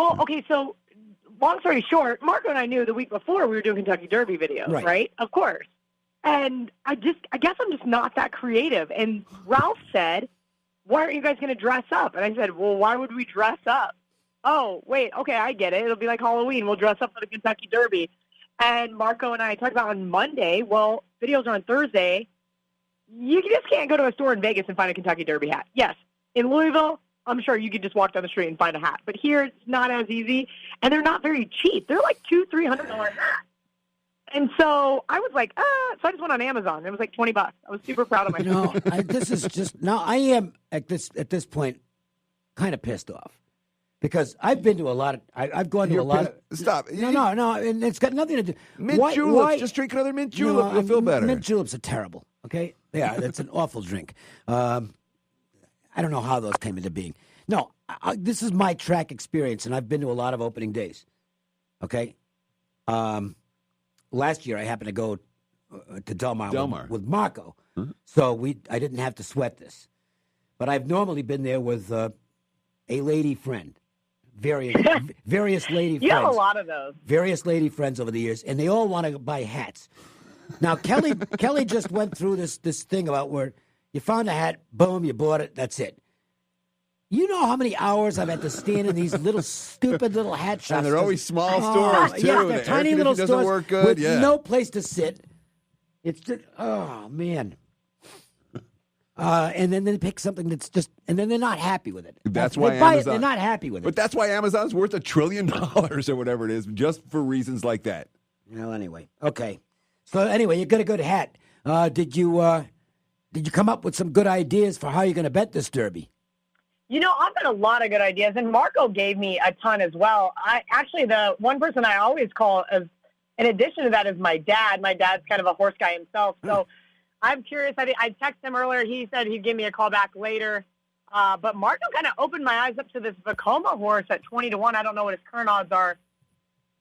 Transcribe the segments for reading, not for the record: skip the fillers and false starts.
Well, okay, so long story short, Marco and I knew the week before we were doing Kentucky Derby videos, right? Of course. And I guess I'm just not that creative. And Ralph said, why aren't you guys going to dress up? And I said, well, why would we dress up? Oh, wait, okay, I get it. It'll be like Halloween. We'll dress up for the Kentucky Derby. And Marco and I talked about on Monday, well, videos are on Thursday. You just can't go to a store in Vegas and find a Kentucky Derby hat. Yes, in Louisville, I'm sure you could just walk down the street and find a hat. But here, it's not as easy, and they're not very cheap. They're like $200-$300 hats. And so I was like, so I just went on Amazon. It was like $20. I was super proud of myself. I am at this point kind of pissed off because I've been to a lot of, I've gone to a lot of. Stop. No, and it's got nothing to do. Mint juleps. Just drink another mint julep. You'll feel better. Mint juleps are terrible. Okay, yeah, that's an awful drink. I don't know how those came into being. No, this is my track experience, and I've been to a lot of opening days. Okay. Last year, I happened to go to Del Mar. With Marco, so I didn't have to sweat this. But I've normally been there with a lady friend, various lady friends. You have a lot of those. Various lady friends over the years, and they all want to buy hats. Now, Kelly just went through this thing about where you found a hat, boom, you bought it, that's it. You know how many hours I've had to stand in these stupid little hat shops. And they're always small stores, too. Yeah, they're tiny little stores doesn't work good. with no place to sit. It's just, oh, man. And then they pick something that's just, and then they're not happy with it. That's why they buy Amazon, it, they're not happy with it. But that's why Amazon's worth $1 trillion or whatever it is, just for reasons like that. Well, anyway, okay. So anyway, you got a good hat. Did you come up with some good ideas for how you're going to bet this Derby? You know, I've got a lot of good ideas, and Marco gave me a ton as well. The one person I always call, in addition to that, is my dad. My dad's kind of a horse guy himself, so I'm curious. I texted him earlier. He said he'd give me a call back later. But Marco kind of opened my eyes up to this Vekoma horse at 20-1. I don't know what his current odds are.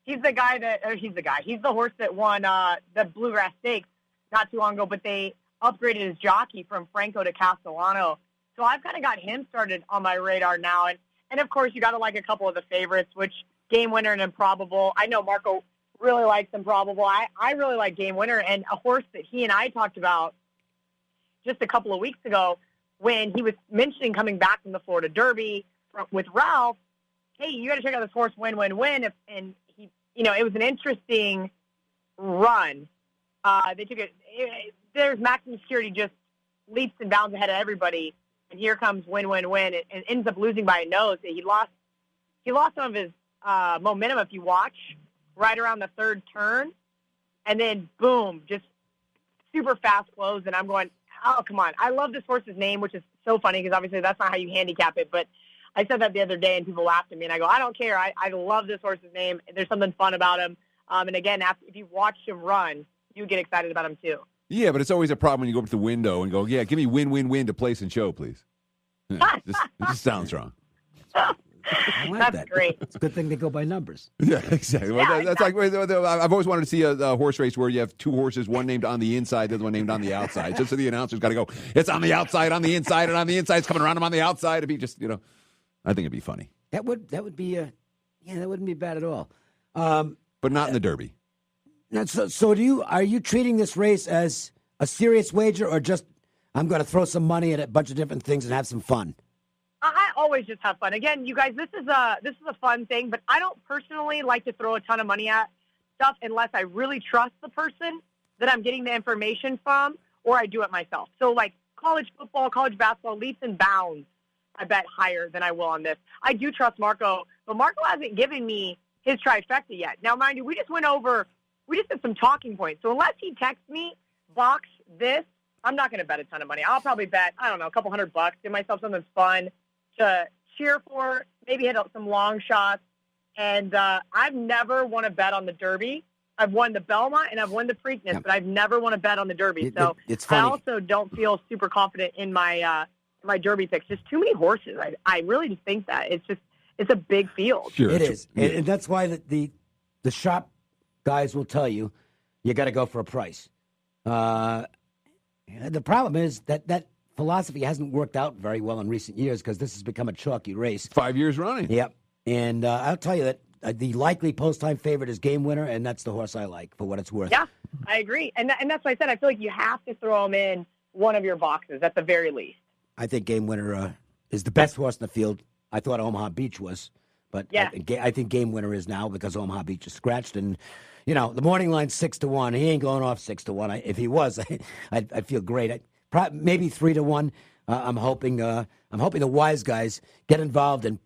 He's the horse that won the Bluegrass Stakes not too long ago, but they upgraded his jockey from Franco to Castellano. So I've kind of got him started on my radar now. And of course, you got to like a couple of the favorites, which Game Winner and Improbable. I know Marco really likes Improbable. I really like Game Winner, and a horse that he and I talked about just a couple of weeks ago when he was mentioning coming back from the Florida Derby with Ralph. Hey, you got to check out this horse, Win. And he, it was an interesting run. They took it. There's Maximum Security just leaps and bounds ahead of everybody. And here comes Win, and ends up losing by a nose. He lost some of his momentum, if you watch, right around the third turn. And then, boom, just super fast close. And I'm going, oh, come on. I love this horse's name, which is so funny because obviously that's not how you handicap it. But I said that the other day, and people laughed at me. And I go, I don't care. I love this horse's name. There's something fun about him. And again, if you watched him run, you get excited about him too. Yeah, but it's always a problem when you go up to the window and go, yeah, give me win to place and show, please. Yeah, it just sounds wrong. I like That's that. great. It's a good thing they go by numbers. Yeah, exactly. Well, that's like I've always wanted to see a horse race where you have two horses, one named on the inside, the other one named on the outside. Just so the announcer's got to go, it's on the outside, on the inside, and on the inside, it's coming around him on the outside. It'd be just, I think it'd be funny. That would be that wouldn't be bad at all. But not in the Derby. Now, so are you treating this race as a serious wager, or just I'm going to throw some money at a bunch of different things and have some fun? I always just have fun. Again, you guys, this is a fun thing, but I don't personally like to throw a ton of money at stuff unless I really trust the person that I'm getting the information from, or I do it myself. So like college football, college basketball, leaps and bounds, I bet higher than I will on this. I do trust Marco, but Marco hasn't given me his trifecta yet. Now, mind you, we just did some talking points. So unless he texts me, box this, I'm not going to bet a ton of money. I'll probably bet, I don't know, a couple $100, give myself something fun to cheer for, maybe hit some long shots. And I've never won a bet on the Derby. I've won the Belmont and I've won the Preakness, but I've never won a bet on the Derby. So it's funny. I also don't feel super confident in my my Derby picks. Just too many horses. I really just think that. It's a big field. Sure, it is. And that's why the shop guys will tell you got to go for a price. The problem is that philosophy hasn't worked out very well in recent years because this has become a chalky race. 5 years running. Yep. And I'll tell you that the likely post-time favorite is Game Winner, and that's the horse I like for what it's worth. Yeah, I agree. And that's why I said I feel like you have to throw him in one of your boxes at the very least. I think Game Winner is the best horse in the field. I thought Omaha Beach was, but yeah. I think Game Winner is now because Omaha Beach is scratched. And, the morning line's 6-1. He ain't going off 6-1. If he was, I'd feel great. Maybe 3-1. I'm hoping the wise guys get involved and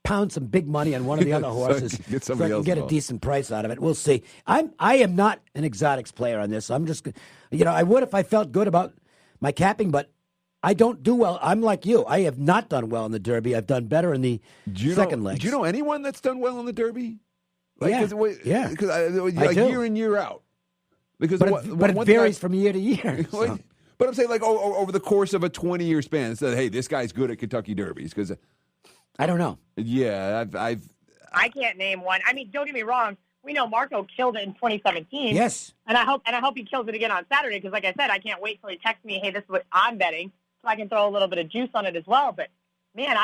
pound some big money on one of the other horses so I can get a decent price out of it. We'll see. I am not an exotics player on this. I'm just, I would if I felt good about my capping, but I don't do well. I'm like you. I have not done well in the Derby. I've done better in the second legs. Do you know anyone that's done well in the Derby? Yeah. Because year in, year out. Because but it varies from year to year. So. But I'm saying, over the course of a 20-year span, it says, hey, this guy's good at Kentucky Derbies. Because I don't know. Yeah, I can't name one. I mean, don't get me wrong. We know Marco killed it in 2017. Yes. And I hope he kills it again on Saturday because, like I said, I can't wait till he texts me, hey, this is what I'm betting, so I can throw a little bit of juice on it as well. But, man,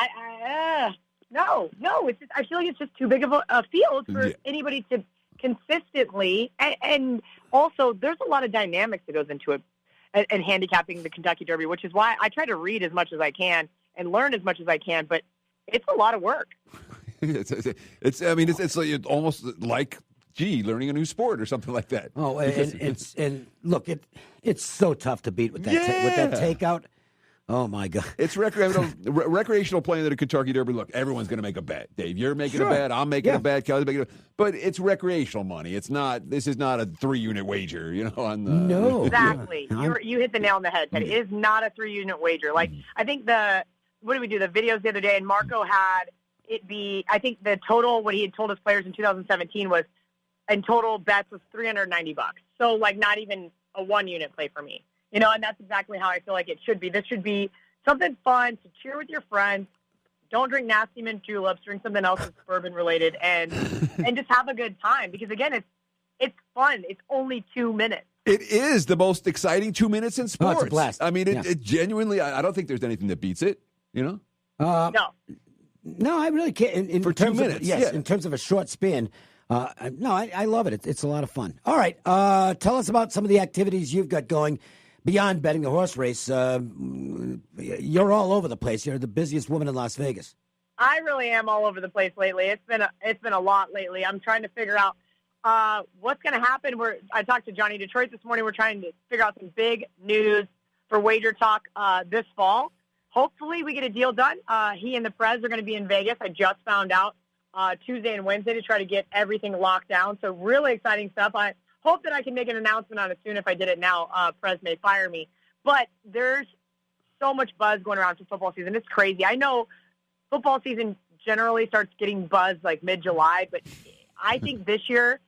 no. It's just, I feel like it's just too big of a field for anybody to consistently. And also, there's a lot of dynamics that goes into it and handicapping the Kentucky Derby, which is why I try to read as much as I can and learn as much as I can. But it's a lot of work. It's like, almost like, learning a new sport or something like that. Oh, and look, it's so tough to beat with that takeout. Oh my God! It's recreational playing at a Kentucky Derby. Look, everyone's going to make a bet. Dave, you're making a bet. I'm making a bet. Kelly's making a bet. But it's recreational money. It's not. This is not a 3-unit wager. On the no. Exactly. You hit the nail on the head. It is not a 3-unit wager. Like I think what did we do? The videos the other day, and Marco had it be. I think the total what he had told his players in 2017 was, in total bets was $390. So like not even a 1-unit play for me. And that's exactly how I feel like it should be. This should be something fun to cheer with your friends. Don't drink nasty mint juleps. Drink something else that's bourbon related, and just have a good time. Because again, it's fun. It's only 2 minutes. It is the most exciting 2 minutes in sports. Oh, it's a blast. I mean, it genuinely. I don't think there's anything that beats it. No. No, I really can't. For 2 minutes, in terms of a short span. No, I love it. It's a lot of fun. All right, tell us about some of the activities you've got going. Beyond betting the horse race, you're all over the place. You're the busiest woman in Las Vegas. I really am all over the place lately. It's been a lot lately. I'm trying to figure out what's going to happen. I talked to Johnny Detroit this morning. We're trying to figure out some big news for Wager Talk this fall. Hopefully we get a deal done. He and the Prez are going to be in Vegas. I just found out Tuesday and Wednesday to try to get everything locked down. So really exciting stuff. I hope that I can make an announcement on it soon. If I did it now, Prez may fire me. But there's so much buzz going around for football season. It's crazy. I know football season generally starts getting buzz like mid-July, but I think this year,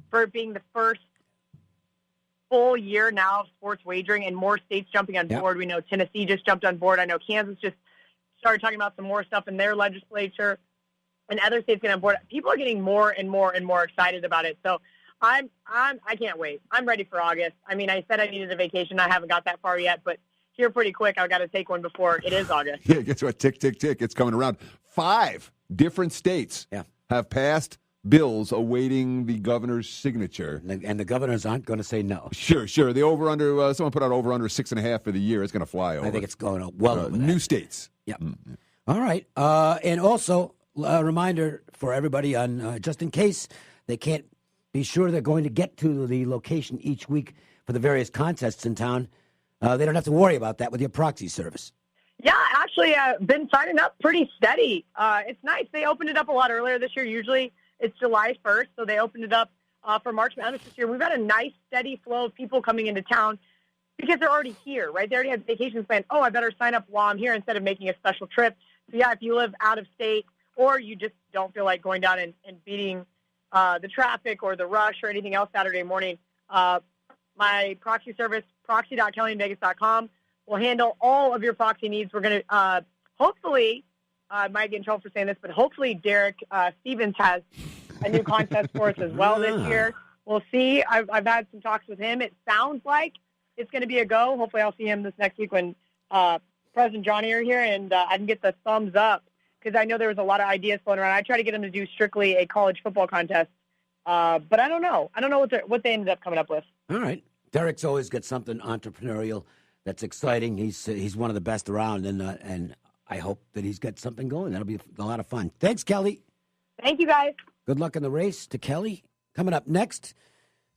for it being the first full year now of sports wagering and more states jumping on board. We know Tennessee just jumped on board. I know Kansas just started talking about some more stuff in their legislature and other states getting on board. People are getting more and more and more excited about it. So I can't wait. I'm ready for August. I mean, I said I needed a vacation. I haven't got that far yet, but here pretty quick, I've got to take one before it is August. Yeah, guess what? Tick, tick, tick. It's coming around. 5 different states have passed bills awaiting the governor's signature. And the governors aren't going to say no. Sure. The over-under, someone put out over-under 6.5 for the year. It's going to fly over. I think it's going well over that. New states. Yeah. All right. And also, a reminder for everybody on just in case they can't be sure they're going to get to the location each week for the various contests in town. They don't have to worry about that with your proxy service. Yeah, actually, I've been signing up pretty steady. It's nice. They opened it up a lot earlier this year. Usually it's July 1st, so they opened it up for March Madness this year. We've got a nice, steady flow of people coming into town because they're already here, right? They already have vacations planned. Oh, I better sign up while I'm here instead of making a special trip. So, yeah, if you live out of state or you just don't feel like going down and beating the traffic or the rush or anything else Saturday morning, my proxy service, proxy.kellyanvegas.com, will handle all of your proxy needs. We're going to hopefully, I might get in trouble for saying this, but hopefully Derek Stevens has a new contest for us as well this year. We'll see. I've had some talks with him. It sounds like it's going to be a go. Hopefully I'll see him this next week when President Johnny are here, and I can get the thumbs up because I know there was a lot of ideas floating around. I tried to get him to do strictly a college football contest, but I don't know. I don't know what they ended up coming up with. All right. Derek's always got something entrepreneurial that's exciting. He's one of the best around, and I hope that he's got something going. That'll be a lot of fun. Thanks, Kelly. Thank you, guys. Good luck in the race to Kelly. Coming up next,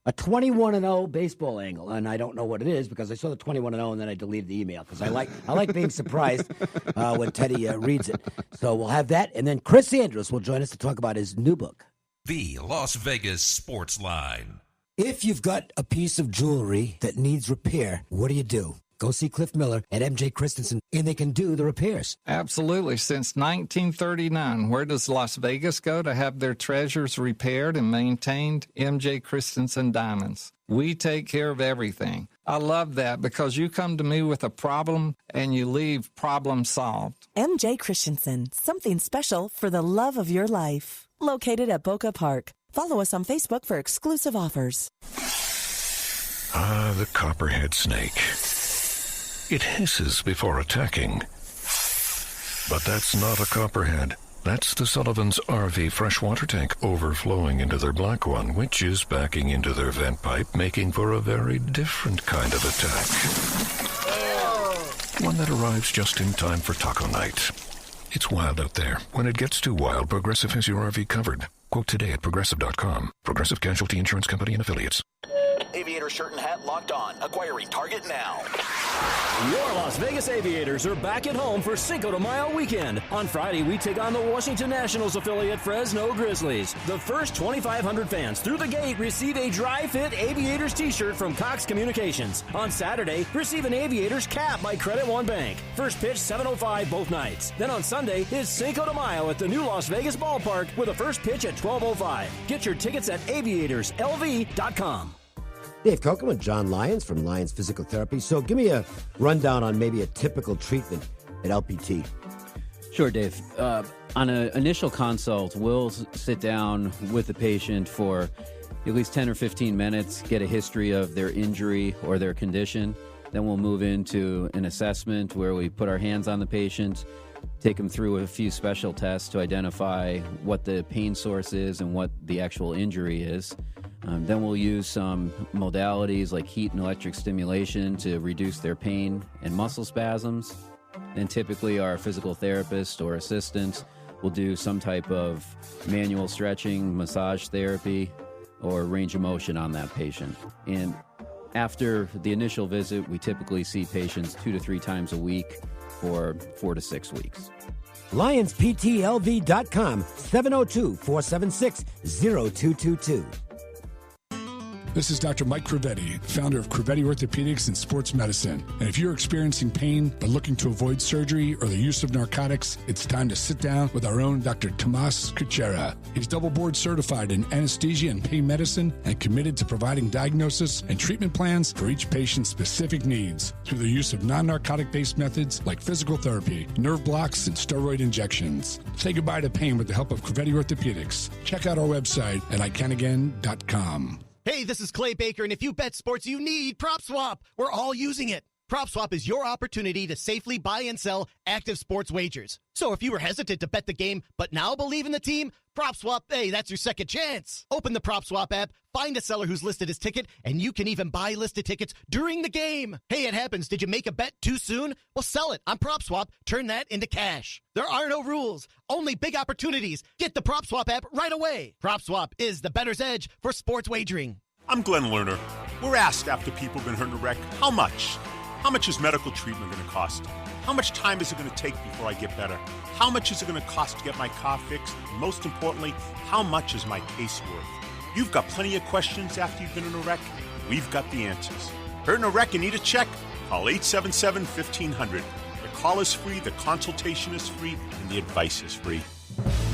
a 21-0 baseball angle, and I don't know what it is because I saw the 21-0 and then I deleted the email because I like being surprised when Teddy reads it. So we'll have that, and then Chris Andrews will join us to talk about his new book, The Las Vegas Sportsline. If you've got a piece of jewelry that needs repair, what do? Go see Cliff Miller at MJ Christensen, and they can do the repairs. Absolutely. Since 1939, where does Las Vegas go to have their treasures repaired and maintained? MJ Christensen Diamonds. We take care of everything. I love that because you come to me with a problem and you leave problem solved. MJ Christensen, something special for the love of your life. Located at Boca Park. Follow us on Facebook for exclusive offers. Ah, the copperhead snake. It hisses before attacking. But that's not a copperhead. That's the Sullivan's RV freshwater tank overflowing into their black one, which is backing into their vent pipe, making for a very different kind of attack. One that arrives just in time for taco night. It's wild out there. When it gets too wild, Progressive has your RV covered. Quote today at Progressive.com. Progressive Casualty Insurance Company and Affiliates. Aviator shirt and hat locked on. Acquiring target now. Your Las Vegas Aviators are back at home for Cinco de Mayo weekend. On Friday, we take on the Washington Nationals affiliate Fresno Grizzlies. The first 2,500 fans through the gate receive a dry-fit Aviators t-shirt from Cox Communications. On Saturday, receive an Aviators cap by Credit One Bank. First pitch, 7:05 both nights. Then on Sunday is Cinco de Mayo at the new Las Vegas ballpark with a first pitch at 12:05. Get your tickets at aviatorslv.com. Dave Cokin with John Lyons from Lyons Physical Therapy. So give me a rundown on maybe a typical treatment at LPT. Sure, Dave. On an initial consult, we'll sit down with the patient for at least 10 or 15 minutes, get a history of their injury or their condition. Then we'll move into an assessment where we put our hands on the patient, take them through a few special tests to identify what the pain source is and what the actual injury is. Then we'll use some modalities like heat and electric stimulation to reduce their pain and muscle spasms. And typically our physical therapist or assistant will do some type of manual stretching, massage therapy, or range of motion on that patient. And after the initial visit, we typically see patients 2 to 3 times a week for 4 to 6 weeks. LionsPTLV.com, 702-476-0222. This is Dr. Mike Crevetti, founder of Crevetti Orthopedics and Sports Medicine. And if you're experiencing pain but looking to avoid surgery or the use of narcotics, it's time to sit down with our own Dr. Tomas Kuchera. He's double board certified in anesthesia and pain medicine and committed to providing diagnosis and treatment plans for each patient's specific needs through the use of non-narcotic based methods like physical therapy, nerve blocks, and steroid injections. Say goodbye to pain with the help of Crevetti Orthopedics. Check out our website at iCanAgain.com. Hey, this is Clay Baker, and if you bet sports, you need PropSwap. We're all using it. PropSwap is your opportunity to safely buy and sell active sports wagers. So if you were hesitant to bet the game, but now believe in the team, PropSwap, hey, that's your second chance. Open the PropSwap app, find a seller who's listed his ticket, and you can even buy listed tickets during the game. Hey, it happens. Did you make a bet too soon? Well, sell it on PropSwap. Turn that into cash. There are no rules, only big opportunities. Get the PropSwap app right away. PropSwap is the bettor's edge for sports wagering. I'm Glenn Lerner. We're asked after people have been hurt in a wreck, how much? How much is medical treatment going to cost? How much time is it going to take before I get better? How much is it going to cost to get my car fixed? And most importantly, how much is my case worth? You've got plenty of questions after you've been in a wreck. We've got the answers. Hurt in a wreck and need a check? Call 877-1500. The call is free, the consultation is free, and the advice is free.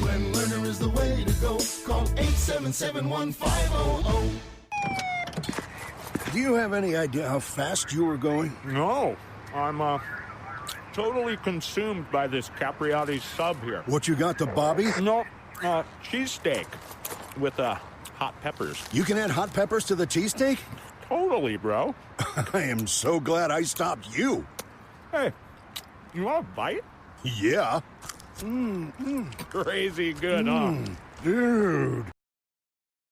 Glenn Lerner is the way to go. Call 877-1500. Do you have any idea how fast you were going? No. I'm totally consumed by this Capriati's sub here. What you got, the Bobby? No, cheesesteak with hot peppers. You can add hot peppers to the cheesesteak? Totally, bro. I am so glad I stopped you. Hey, you want a bite? Yeah. Crazy good, huh? Dude.